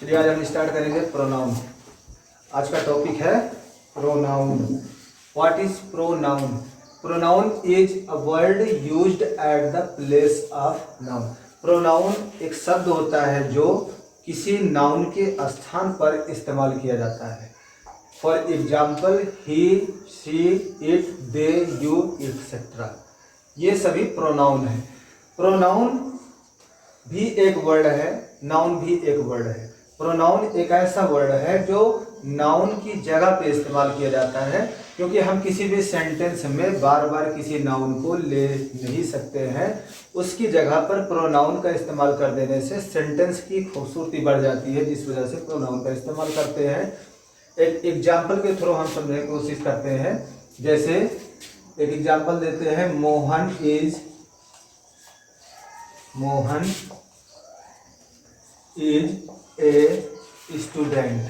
चलिए आज हम स्टार्ट करेंगे प्रोनाउन। आज का टॉपिक है pronoun. What is pronoun? Pronoun is a word used at the place of noun. Pronoun एक शब्द होता है जो किसी नाउन के स्थान पर इस्तेमाल किया जाता है। For example he, she, it, they, you, etcetera, ये सभी प्रोनाउन है। प्रोनाउन भी एक वर्ड है, नाउन भी एक वर्ड है। प्रोनाउन एक ऐसा वर्ड है जो नाउन की जगह पे इस्तेमाल किया जाता है, क्योंकि हम किसी भी सेंटेंस में बार बार किसी नाउन को ले नहीं सकते हैं। उसकी जगह पर प्रोनाउन का इस्तेमाल कर देने से सेंटेंस की खूबसूरती बढ़ जाती है, जिस वजह से प्रोनाउन का इस्तेमाल करते हैं। एक एग्जाम्पल के थ्रू हम समझने की कोशिश करते हैं। जैसे एक एग्जाम्पल देते हैं, मोहन इज ए स्टूडेंट।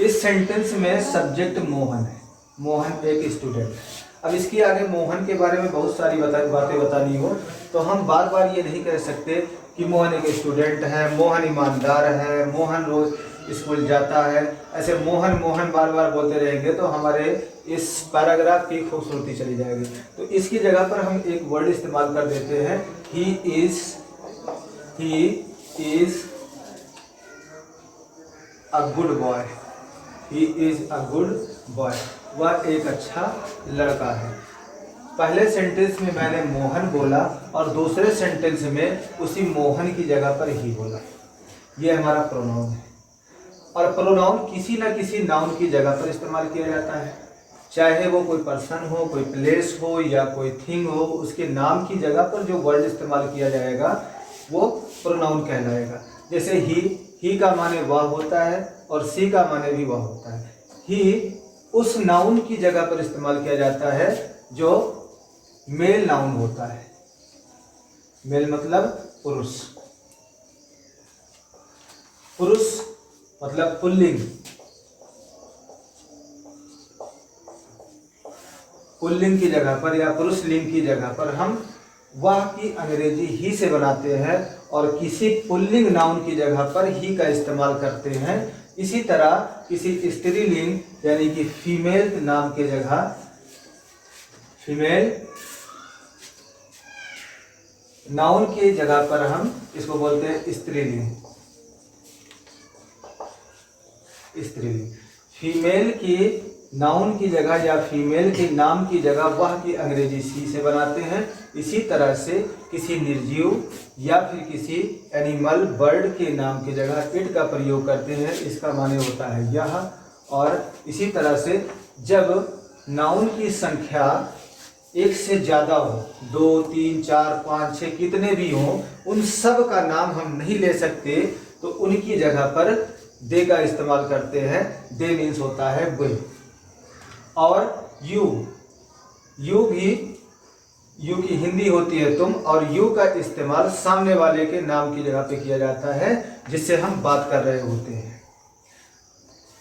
इस सेंटेंस में सब्जेक्ट मोहन है, मोहन एक स्टूडेंट है। अब इसके आगे मोहन के बारे में बहुत सारी बातें बतानी हो तो हम बार बार ये नहीं कह सकते कि मोहन एक स्टूडेंट है, मोहन ईमानदार है, मोहन रोज स्कूल जाता है। ऐसे मोहन मोहन बार बार बोलते रहेंगे तो हमारे इस पैराग्राफ की खूबसूरती चली जाएगी। तो इसकी जगह पर हम एक वर्ड इस्तेमाल कर देते हैं, he is a good boy. He is a good boy, वह एक अच्छा लड़का है। पहले सेंटेंस में मैंने मोहन बोला और दूसरे सेंटेंस में उसी मोहन की जगह पर ही बोला। यह हमारा प्रोनाउन है। और प्रोनाउन किसी न किसी नाउन की जगह पर इस्तेमाल किया जाता है, चाहे वो कोई पर्सन हो, कोई प्लेस हो या कोई थिंग हो। उसके नाम की जगह पर जो वर्ड इस्तेमाल किया जाएगा वो प्रोनाउन कहलाएगा। जैसे ही का माने वह होता है और सी का माने भी वह होता है। ही उस नाउन की जगह पर इस्तेमाल किया जाता है जो मेल नाउन होता है। मेल मतलब पुरुष, पुरुष मतलब पुल्लिंग। पुल्लिंग की जगह पर या पुरुष लिंग की जगह पर हम वह की अंग्रेजी ही से बनाते हैं और किसी पुल्लिंग नाउन की जगह पर ही का इस्तेमाल करते हैं। इसी तरह किसी स्त्रीलिंग यानी कि फीमेल नाम के जगह, फीमेल नाउन की जगह पर हम इसको बोलते हैं स्त्रीलिंग। स्त्रीलिंग फीमेल की नाउन की जगह या फीमेल के नाम की जगह वह की अंग्रेजी सी से बनाते हैं। इसी तरह से किसी निर्जीव या फिर किसी एनिमल बर्ड के नाम की जगह इट का प्रयोग करते हैं, इसका माने होता है यह। और इसी तरह से जब नाउन की संख्या एक से ज़्यादा हो, 2, 3, 4, 5, 6 कितने भी हों, उन सब का नाम हम नहीं ले सकते, तो उनकी जगह पर दे का इस्तेमाल करते हैं। दे मीन्स होता है वे। और यू की हिंदी होती है तुम, और यू का इस्तेमाल सामने वाले के नाम की जगह पे किया जाता है जिससे हम बात कर रहे होते हैं।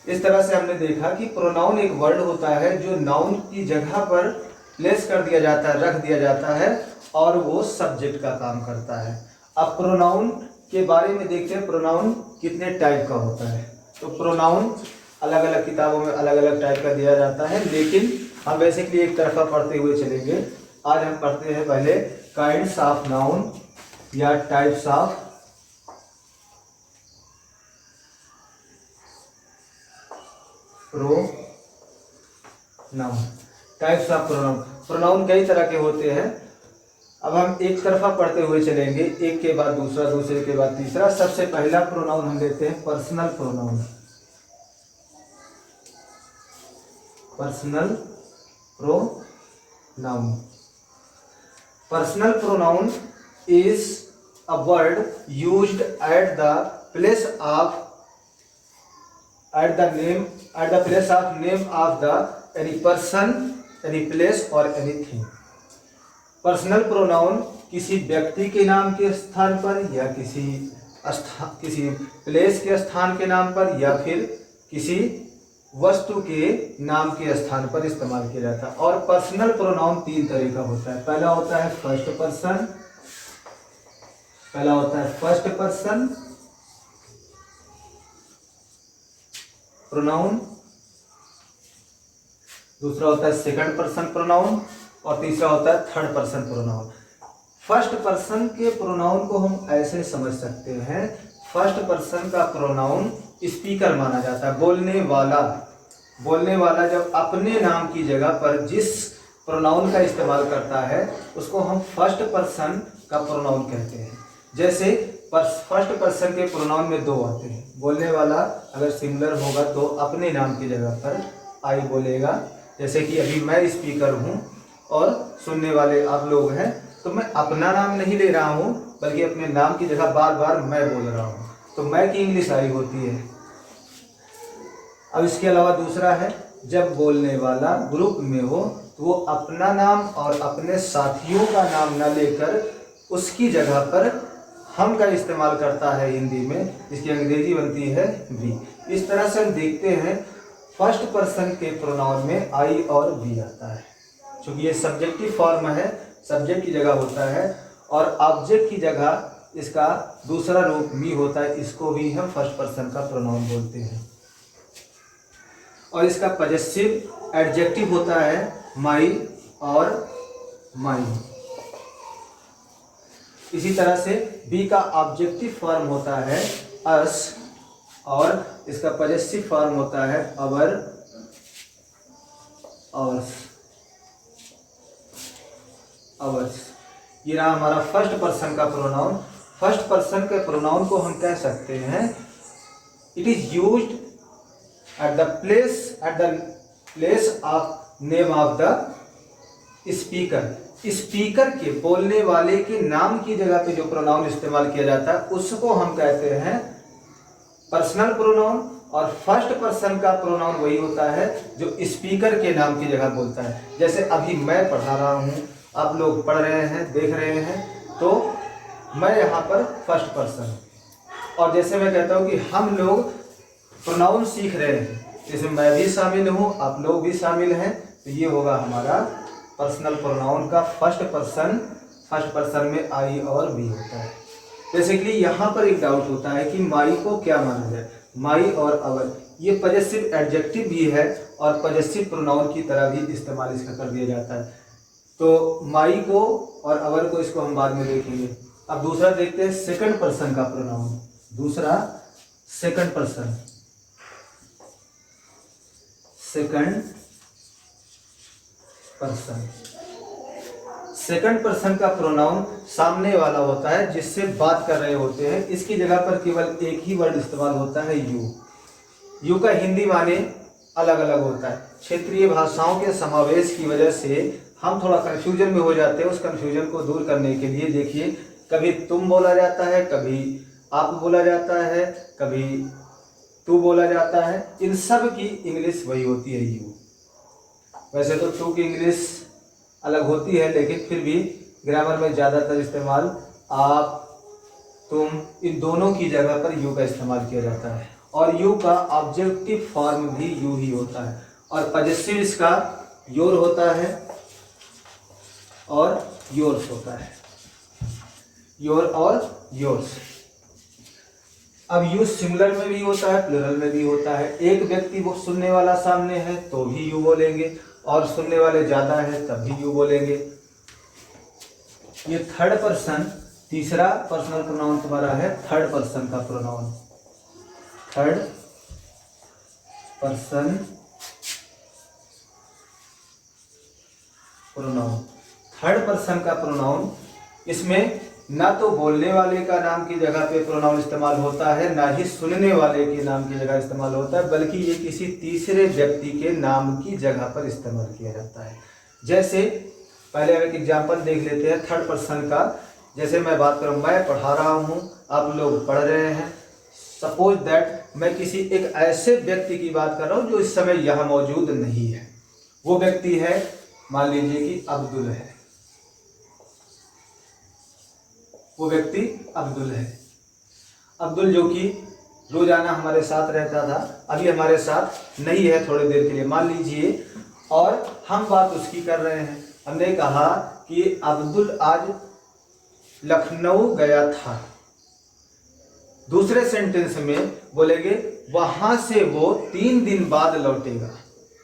इस तरह से हमने देखा कि प्रोनाउन एक वर्ड होता है जो नाउन की जगह पर प्लेस कर दिया जाता है, रख दिया जाता है, और वो सब्जेक्ट का काम करता है। अब प्रोनाउन के बारे में देखते हैं, प्रोनाउन कितने टाइप का होता है। तो प्रोनाउन अलग अलग किताबों में अलग अलग टाइप का दिया जाता है, लेकिन हम बेसिकली एक तरफा पढ़ते हुए चलेंगे। आज हम पढ़ते हैं पहले काइंड्स ऑफ नाउन या types of pronoun. Types of pronoun. Pronoun कई तरह के होते हैं। अब हम एक तरफा पढ़ते हुए चलेंगे, एक के बाद दूसरा, दूसरे के बाद तीसरा। सबसे पहला प्रोनाउन हम लेते हैं personal pronoun. Personal pronoun. Personal pronoun is a word used at the place of name of the any person, any place और एनीथिंग। पर्सनल प्रोनाउन किसी व्यक्ति के नाम के स्थान पर या किसी प्लेस के स्थान के नाम पर या फिर किसी वस्तु के नाम के स्थान पर इस्तेमाल किया जाता है। और पर्सनल प्रोनाउन 3 तरह का होता है। पहला होता है फर्स्ट पर्सन, पहला होता है फर्स्ट पर्सन प्रोनाउन, दूसरा होता है सेकंड पर्सन प्रोनाउन और तीसरा होता है third person pronoun. First person के प्रोनाउन को हम ऐसे समझ सकते हैं, फर्स्ट पर्सन का प्रोनाउन स्पीकर माना जाता है, बोलने वाला। बोलने वाला जब अपने नाम की जगह पर जिस प्रोनाउन का इस्तेमाल करता है उसको हम फर्स्ट पर्सन का प्रोनाउन कहते हैं। जैसे फर्स्ट पर्सन के प्रोनाउन में दो आते हैं, बोलने वाला अगर सिंगुलर होगा तो अपने नाम की जगह पर आई बोलेगा, जैसे कि अभी मैं स्पीकर हूँ और सुनने वाले आप लोग हैं, तो मैं अपना नाम नहीं ले रहा हूँ बल्कि अपने नाम की जगह बार बार मैं बोल रहा हूँ, तो मैं की इंग्लिश आई होती है। अब इसके अलावा दूसरा है, जब बोलने वाला ग्रुप में हो तो वो अपना नाम और अपने साथियों का नाम न लेकर उसकी जगह पर हम का इस्तेमाल करता है हिंदी में, जिसकी अंग्रेजी बनती है वी। इस तरह से हम देखते हैं फर्स्ट पर्सन के प्रोनाउन में आई और वी आता है। क्योंकि ये सब्जेक्टिव फॉर्म है, सब्जेक्ट की जगह होता है और ऑब्जेक्ट की जगह इसका दूसरा रूप मी होता है, इसको भी हम फर्स्ट पर्सन का प्रोनाउन बोलते हैं। और इसका पॉजेसिव एडजेक्टिव होता है माई और माई। इसी तरह से बी का ऑब्जेक्टिव फॉर्म होता है अस और इसका पॉजेसिव फॉर्म होता है अवर, अवर्स, अवर्स। ये रहा हमारा फर्स्ट पर्सन का प्रोनाउन। फर्स्ट पर्सन के प्रोनाउन को हम कह सकते हैं it is used at the place of name of the speaker. Speaker के बोलने वाले के नाम की जगह पे जो प्रोनाउन इस्तेमाल किया जाता है उसको हम कहते हैं पर्सनल प्रोनाउन। और फर्स्ट पर्सन का प्रोनाउन वही होता है जो स्पीकर के नाम की जगह बोलता है। जैसे अभी मैं पढ़ा रहा हूँ, आप लोग पढ़ रहे हैं, देख रहे हैं, तो मैं यहाँ पर फर्स्ट पर्सन। और जैसे मैं कहता हूँ कि हम लोग प्रोनाउन सीख रहे हैं, जैसे मैं भी शामिल हूँ, आप लोग भी शामिल हैं, तो ये होगा हमारा पर्सनल प्रोनाउन का फर्स्ट पर्सन में आई और वी होता है। बेसिकली यहाँ पर एक डाउट होता है कि माई को क्या माना जाए, माई और अवर। ये पॉजेसिव एडजेक्टिव भी है और पॉजेसिव प्रोनाउन की तरह भी इस्तेमाल इसका कर दिया जाता है। तो माई को और अवर को इसको हम बाद में देखेंगे। अब दूसरा देखते हैं सेकंड पर्सन का प्रोनाउन। दूसरा second person, second person. Second person का प्रोनाउन सामने वाला होता है जिससे बात कर रहे होते हैं, इसकी जगह पर केवल एक ही वर्ड इस्तेमाल होता है यू। यू का हिंदी माने अलग अलग होता है। क्षेत्रीय भाषाओं के समावेश की वजह से हम थोड़ा कंफ्यूजन में हो जाते हैं। उस कंफ्यूजन को दूर करने के लिए देखिए, कभी तुम बोला जाता है, कभी आप बोला जाता है, कभी तू बोला जाता है। इन सब की इंग्लिश वही होती है यू। वैसे तो टू की इंग्लिश अलग होती है, लेकिन फिर भी ग्रामर में ज़्यादातर इस्तेमाल आप, तुम, इन दोनों की जगह पर यू का इस्तेमाल किया जाता है। और यू का ऑब्जेक्टिव फॉर्म भी यू ही होता है और पॉजेसिव इसका योर होता है और योर्स होता है, योर और योर्स। अब यू सिंगुलर में भी होता है, प्लूरल में भी होता है। एक व्यक्ति वो सुनने वाला सामने है तो भी यू बोलेंगे, और सुनने वाले ज्यादा है तब भी यू बोलेंगे। ये थर्ड पर्सन, तीसरा पर्सनल प्रोनाउन तुम्हारा है थर्ड पर्सन का pronoun. Third person pronoun, third person का प्रोनाउन, इसमें ना तो बोलने वाले का नाम की जगह पे प्रोनाउन इस्तेमाल होता है, ना ही सुनने वाले के नाम की जगह इस्तेमाल होता है, बल्कि ये किसी तीसरे व्यक्ति के नाम की जगह पर इस्तेमाल किया जाता है। जैसे पहले हम एक एग्जांपल देख लेते हैं थर्ड पर्सन का। जैसे मैं बात करूँ, मैं पढ़ा रहा हूँ, आप लोग पढ़ रहे हैं। सपोज दैट मैं किसी एक ऐसे व्यक्ति की बात कर रहा हूँ जो इस समय यहाँ मौजूद नहीं है। वो व्यक्ति है, मान लीजिए कि अब्दुल है, वो व्यक्ति अब्दुल है। अब्दुल जो कि रोजाना हमारे साथ रहता था, अभी हमारे साथ नहीं है थोड़ी देर के लिए मान लीजिए, और हम बात उसकी कर रहे हैं। हमने कहा कि अब्दुल आज लखनऊ गया था। दूसरे सेंटेंस में बोलेंगे वहां से वो 3 दिन बाद लौटेगा,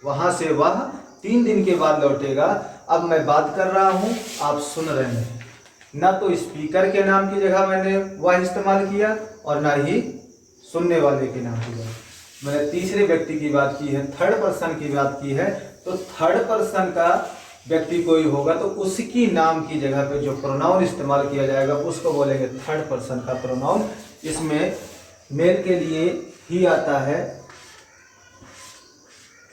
वहां से वह 3 दिन के बाद लौटेगा। अब मैं बात कर रहा हूं, आप सुन रहे हैं, ना तो स्पीकर के नाम की जगह मैंने वह इस्तेमाल किया और ना ही सुनने वाले के नाम की जगह। मैंने तीसरे व्यक्ति की बात की है, थर्ड पर्सन की बात की है, तो थर्ड पर्सन का व्यक्ति कोई होगा तो उसकी नाम की जगह पे जो प्रोनाउन इस्तेमाल किया जाएगा उसको बोलेंगे थर्ड पर्सन का प्रोनाउन। इसमें मेल के लिए ही आता है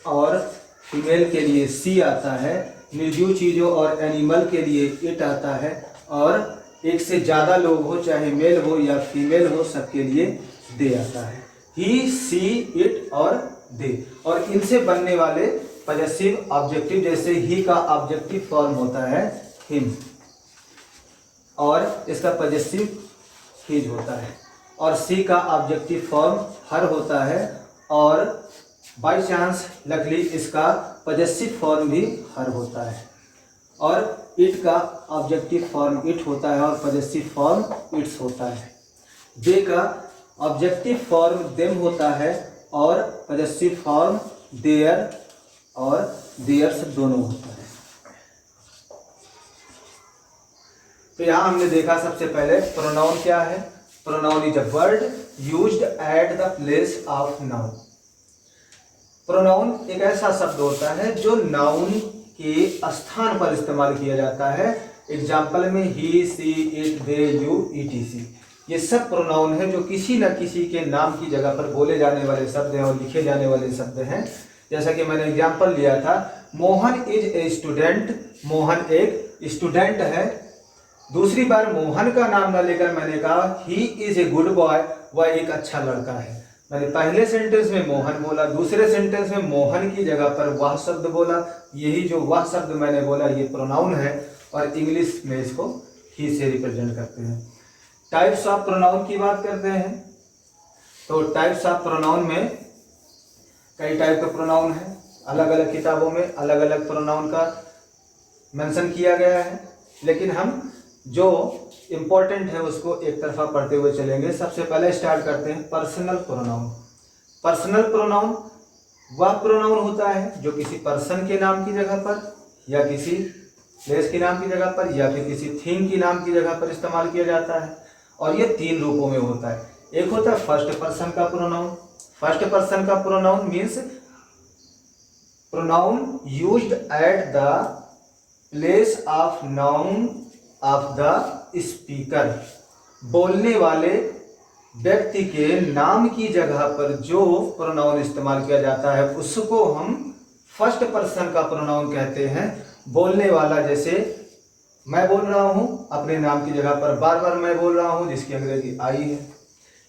और फीमेल के लिए सी आता है, निर्जीव चीज़ों और एनिमल के लिए इट आता है, और एक से ज़्यादा लोग हो चाहे मेल हो या फीमेल हो सबके लिए दे आता है। ही, सी, इट और दे। और इनसे बनने वाले पॉजेसिव ऑब्जेक्टिव, जैसे ही का ऑब्जेक्टिव फॉर्म होता है हिम और इसका पॉजेसिव हिज होता है, और सी का ऑब्जेक्टिव फॉर्म हर होता है और बाय चांस लकली इसका पॉजेसिव फॉर्म भी हर होता है, और इट का ऑब्जेक्टिव फॉर्म इट होता है और पॉजेसिव फॉर्म इट्स होता है। दे का ऑब्जेक्टिव फॉर्म देम होता है और पॉजेसिव फॉर्म देयर और देयर्स दोनों होता है। तो यहां हमने देखा सबसे पहले प्रोनाउन क्या है। Pronoun is a word used at the place of noun. Pronoun एक ऐसा शब्द होता है जो नाउन के स्थान पर इस्तेमाल किया जाता है। एग्जाम्पल में ही, सी, इट, दे, यू, ईटीसी, ये सब प्रोनाउन है जो किसी न किसी के नाम की जगह पर बोले जाने वाले शब्द हैं और लिखे जाने वाले शब्द हैं। जैसा कि मैंने एग्जाम्पल लिया था, Mohan is a student, Mohan एक स्टूडेंट है। दूसरी बार मोहन का नाम न लेकर मैंने कहा he is a good boy, वह एक अच्छा लड़का है। मैंने पहले सेंटेंस में मोहन बोला, दूसरे सेंटेंस में मोहन की जगह पर वह शब्द बोला। यही जो वह शब्द मैंने बोला ये प्रोनाउन है और इंग्लिश में इसको ही से रिप्रेजेंट करते हैं। टाइप्स ऑफ प्रोनाउन की बात करते हैं तो टाइप्स ऑफ प्रोनाउन में कई टाइप का प्रोनाउन है। अलग अलग किताबों में अलग अलग प्रोनाउन का मेंशन किया गया है, लेकिन हम जो इम्पोर्टेंट है उसको एक तरफा पढ़ते हुए चलेंगे। सबसे पहले स्टार्ट करते हैं पर्सनल प्रोनाउन। पर्सनल प्रोनाउन वह प्रोनाउन होता है जो किसी पर्सन के नाम की जगह पर या किसी प्लेस के नाम की जगह पर या फिर किसी थिंग की नाम की जगह पर इस्तेमाल किया जाता है, और ये 3 रूपों में होता है। एक होता है फर्स्ट पर्सन का प्रोनाउन। फर्स्ट पर्सन का pronoun means pronoun used at the place of noun of the speaker. बोलने वाले व्यक्ति के नाम की जगह पर जो प्रोनाउन इस्तेमाल किया जाता है उसको हम फर्स्ट पर्सन का प्रोनाउन कहते हैं। बोलने वाला, जैसे मैं बोल रहा हूं अपने नाम की जगह पर बार बार मैं बोल रहा हूं, जिसकी अंग्रेजी आई है।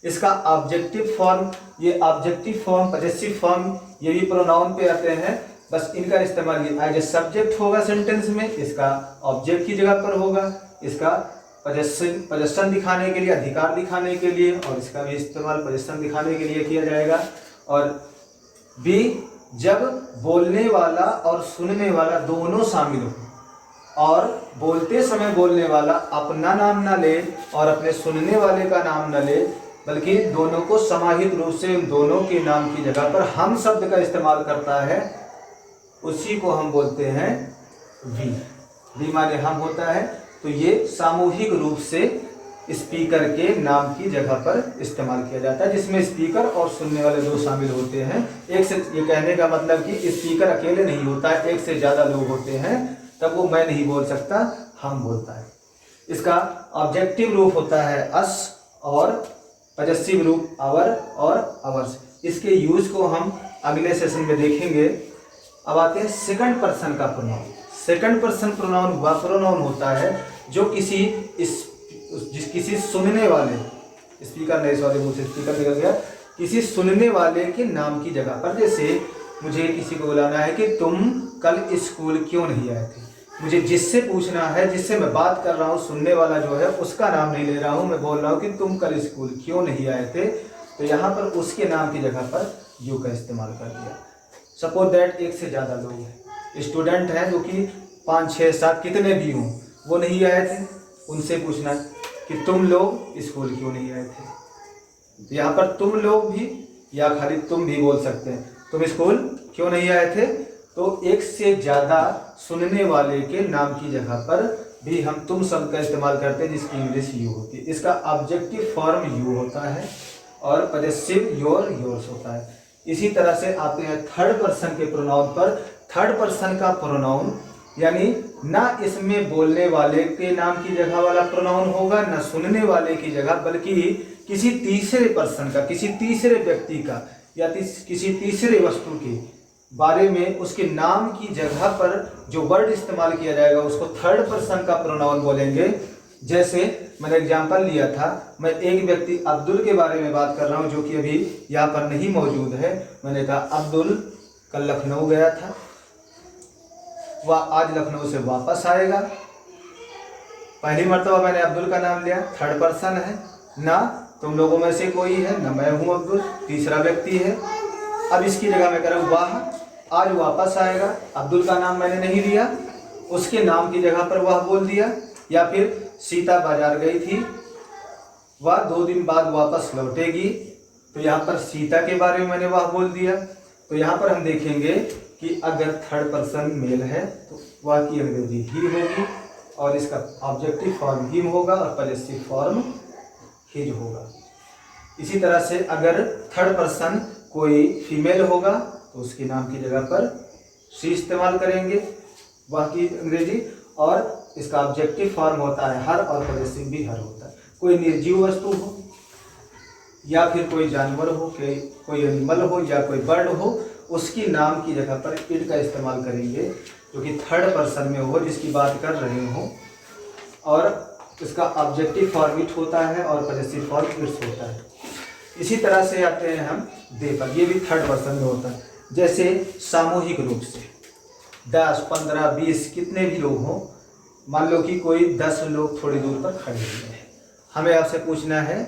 इसका ऑब्जेक्टिव फॉर्म, ये ऑब्जेक्टिव फॉर्म, पॉजेसिव फॉर्म, ये भी प्रोनाउन पे आते हैं। बस इनका इस्तेमाल ये एज ए सब्जेक्ट होगा सेंटेंस में, इसका ऑब्जेक्ट की जगह पर होगा, इसका पोजेशन दिखाने के लिए, अधिकार दिखाने के लिए, और इसका भी इस्तेमाल पोजेशन दिखाने के लिए किया जाएगा। और बी, जब बोलने वाला और सुनने वाला दोनों शामिल हो और बोलते समय बोलने वाला अपना नाम ना ले और अपने सुनने वाले का नाम ना ले, बल्कि दोनों को समाहित रूप से दोनों के नाम की जगह पर हम शब्द का इस्तेमाल करता है, उसी को हम बोलते हैं वी। वी माने हम होता है। तो ये सामूहिक रूप से स्पीकर के नाम की जगह पर इस्तेमाल किया जाता है, जिसमें स्पीकर और सुनने वाले दो शामिल होते हैं। एक से, ये कहने का मतलब कि स्पीकर अकेले नहीं होता है, एक से ज़्यादा लोग होते हैं, तब वो मैं नहीं बोल सकता, हम बोलता है। इसका ऑब्जेक्टिव रूप होता है अस और पॉजेसिव रूप आवर और आवर्स। इसके यूज को हम अगले सेशन में देखेंगे। अब आते हैं सेकंड पर्सन का प्रोनाउन। सेकंड पर्सन प्रोनाउन वह प्रोनाउन होता है जो किसी सुनने वाले, स्पीकर नहीं, सॉरी मुझसे स्पीकर निकल गया, किसी सुनने वाले के नाम की जगह पर, जैसे मुझे किसी को बुलाना है कि तुम कल स्कूल क्यों नहीं आए थे, मुझे जिससे पूछना है, जिससे मैं बात कर रहा हूँ, सुनने वाला जो है उसका नाम नहीं ले रहा हूँ, मैं बोल रहा हूँ कि तुम कल स्कूल क्यों नहीं आए थे, तो यहाँ पर उसके नाम की जगह पर यू का इस्तेमाल कर दिया। सपोज दैट एक से ज़्यादा लोग हैं, स्टूडेंट हैं जो कि 5, 6, 7 कितने भी हों, वो नहीं आए थे, उनसे पूछना कि तुम लोग स्कूल क्यों नहीं आए थे। यहाँ पर तुम लोग भी या खाली तुम भी बोल सकते हैं। तुम स्कूल क्यों नहीं आए थे? तो एक से ज़्यादा सुनने वाले के नाम की जगह पर भी हम तुम शब्द का इस्तेमाल करते हैं, जिसकी इंग्लिश यू होती है। इसका ऑब्जेक्टिव फॉर्म यू होता है और पॉजेसिव योर, योर्स होता है। इसी तरह से आते हैं थर्ड पर्सन के प्रोनाउन पर। थर्ड पर्सन का प्रोनाउन यानी ना इसमें बोलने वाले के नाम की जगह वाला प्रोनाउन होगा, ना सुनने वाले की जगह, बल्कि किसी तीसरे पर्सन का, किसी तीसरे व्यक्ति का या किसी तीसरे वस्तु के बारे में उसके नाम की जगह पर जो वर्ड इस्तेमाल किया जाएगा उसको थर्ड पर्सन का प्रोनाउन बोलेंगे। जैसे मैंने एग्जांपल लिया था, मैं एक व्यक्ति अब्दुल के बारे में बात कर रहा हूं जो कि अभी यहाँ पर नहीं मौजूद है। मैंने कहा अब्दुल कल लखनऊ गया था, वह आज लखनऊ से वापस आएगा। पहली मर्तबा मैंने अब्दुल का नाम लिया, थर्ड पर्सन है, ना तुम लोगों में से कोई है, ना मैं हूं अब्दुल, तीसरा व्यक्ति है। अब इसकी जगह मैं कह रहा हूँ वाह आज वापस आएगा, अब्दुल का नाम मैंने नहीं लिया, उसके नाम की जगह पर वह बोल दिया। या फिर सीता बाजार गई थी, वह 2 दिन बाद वापस लौटेगी, तो यहाँ पर सीता के बारे में मैंने वह बोल दिया। तो यहाँ पर हम देखेंगे कि अगर थर्ड पर्सन मेल है तो वह की अंग्रेजी ही होगी और इसका ऑब्जेक्टिव फॉर्म हिम होगा और पॉजेसिव फॉर्म हिज होगा। इसी तरह से अगर थर्ड पर्सन कोई फीमेल होगा तो उसके नाम की जगह पर शी इस्तेमाल करेंगे, वह की अंग्रेजी, और इसका ऑब्जेक्टिव फॉर्म होता है हर और पॉजेसिव भी हर होता है। कोई निर्जीव वस्तु हो या फिर कोई जानवर हो, कोई एनिमल हो या कोई बर्ड हो, उसकी नाम की जगह पर इट का इस्तेमाल करेंगे जो कि थर्ड पर्सन में हो, जिसकी बात कर रहे हो, और इसका ऑब्जेक्टिव फॉर्म इट होता है और पॉजेसिव फॉर्म इट्स होता है। इसी तरह से आते हैं हम दे पर, ये भी थर्ड पर्सन में होता है। जैसे सामूहिक रूप से 10, 15, 20 कितने भी लोग हों, मान लो कि कोई 10 लोग थोड़ी दूर पर खड़े हुए हैं, हमें आपसे पूछना है,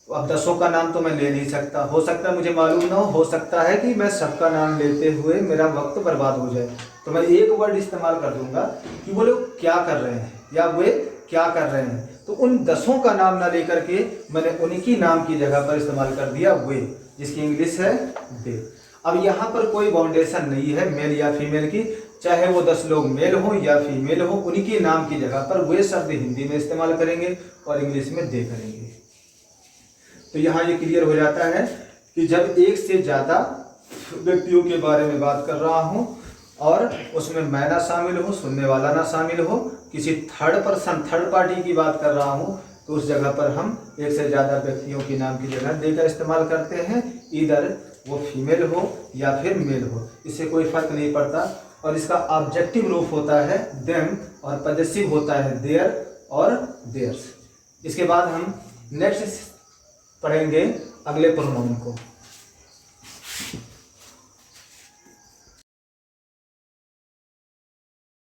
तो अब 10 का नाम तो मैं ले नहीं सकता, हो सकता है मुझे मालूम ना हो सकता है कि मैं सबका नाम लेते हुए मेरा वक्त बर्बाद हो जाए, तो मैं एक वर्ड इस्तेमाल कर दूंगा कि वो लोग क्या कर रहे हैं या वे क्या कर रहे हैं। तो उन 10 का नाम ना लेकर के मैंने उनकी नाम की जगह पर इस्तेमाल कर दिया वे, जिसकी इंग्लिश है दे। अब यहाँ पर कोई बाउंडेशन नहीं है मेल या फीमेल की, चाहे वो 10 लोग मेल हो या फीमेल हो, उनकी नाम की जगह पर वे शब्द हिंदी में इस्तेमाल करेंगे और इंग्लिश में दे करेंगे। तो यहाँ ये क्लियर हो जाता है कि जब एक से ज़्यादा व्यक्तियों के बारे में बात कर रहा हूँ और उसमें मैं ना शामिल हो, सुनने वाला ना शामिल हो, किसी थर्ड पर्सन, थर्ड पार्टी की बात कर रहा हूँ, तो उस जगह पर हम एक से ज़्यादा व्यक्तियों के नाम की जगह दे का इस्तेमाल करते हैं, इधर वो फीमेल हो या फिर मेल हो, इससे कोई फर्क नहीं पड़ता। और इसका ऑब्जेक्टिव रूप होता है देम और पॉजेसिव होता है देयर और देयर्स। इसके बाद हम नेक्स्ट पढ़ेंगे अगले प्रोनाउन को।